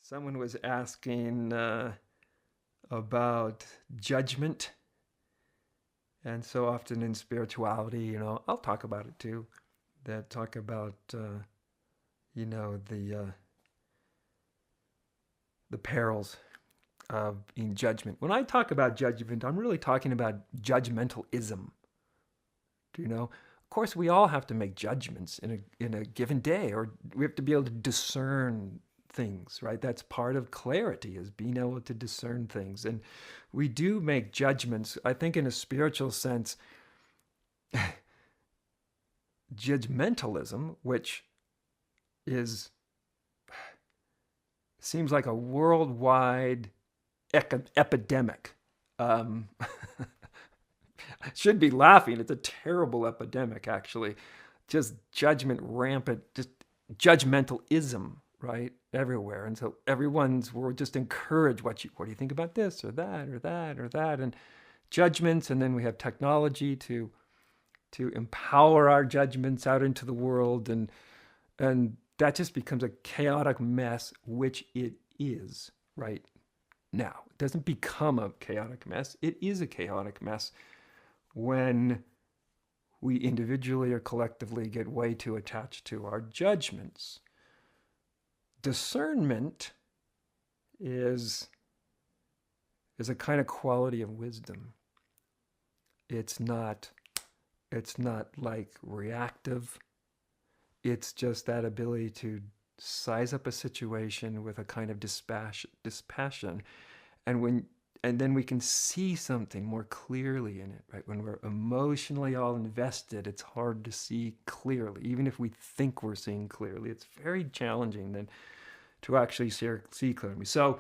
Someone was asking about judgment. And so often in spirituality, I'll talk about it too. That talk about, the perils of in judgment. When I talk about judgment, I'm really talking about judgmentalism. Of course, we all have to make judgments in a given day, or we have to be able to discern things, right? That's part of clarity, is being able to discern things. And we do make judgments. I think in a spiritual sense, judgmentalism, which seems like a worldwide epidemic. I should be laughing. It's a terrible epidemic, actually. Just judgment rampant, just judgmentalism, right? Everywhere. And so we're just encouraged, what do you think about this or that or that or that? And judgments, and then we have technology to empower our judgments out into the world, and that just becomes a chaotic mess, which it is right now. It doesn't become a chaotic mess. It is a chaotic mess when we individually or collectively get way too attached to our judgments. Discernment is a kind of quality of wisdom. It's not like reactive. It's just that ability to size up a situation with a kind of dispassion, and then we can see something more clearly in it, right? When we're emotionally all invested, it's hard to see clearly. Even if we think we're seeing clearly, it's very challenging then to actually see clearly. So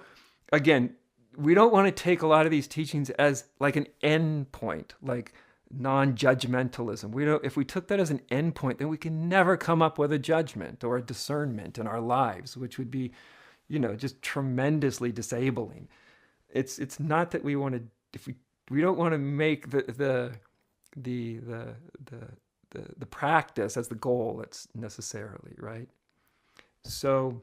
again, we don't want to take a lot of these teachings as like an end point, like non-judgmentalism. If we took that as an end point, then we can never come up with a judgment or a discernment in our lives, which would be, just tremendously disabling. It's not that we want to, if we don't want to make the practice as the goal. It's necessarily, right? So,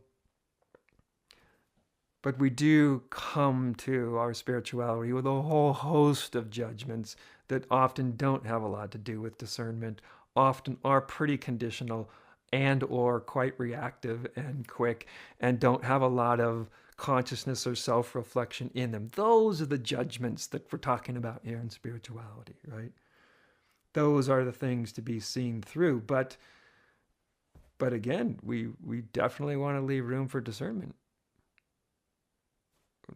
but we do come to our spirituality with a whole host of judgments that often don't have a lot to do with discernment, often are pretty conditional and or quite reactive and quick, and don't have a lot of consciousness or self-reflection in them. Those are the judgments that we're talking about here in spirituality, right? Those are the things to be seen through. But again, we definitely want to leave room for discernment.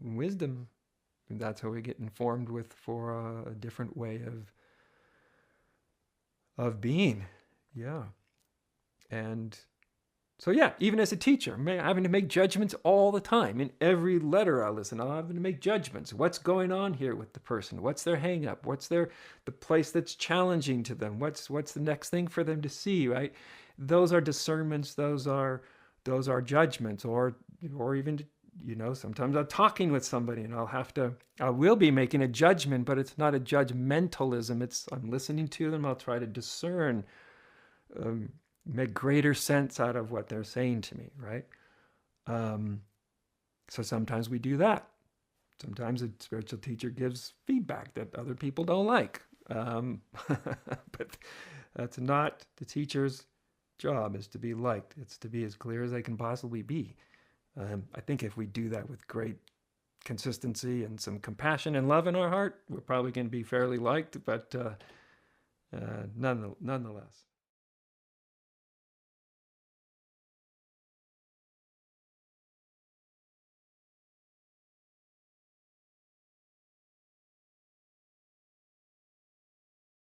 Wisdom, that's how we get informed for a different way of being. Yeah. And so yeah, even as a teacher, I'm having to make judgments all the time. In every letter I listen, I'm having to make judgments. What's going on here with the person? What's their hang up? What's the place that's challenging to them? What's the next thing for them to see, right? Those are discernments, those are judgments, or even, sometimes I'm talking with somebody and I will be making a judgment, but it's not a judgmentalism. I'm listening to them. I'll try to discern, make greater sense out of what they're saying to me, right? So sometimes we do that. Sometimes a spiritual teacher gives feedback that other people don't like. But that's not the teacher's job, is to be liked. It's to be as clear as they can possibly be. I think if we do that with great consistency and some compassion and love in our heart, we're probably going to be fairly liked, but nonetheless.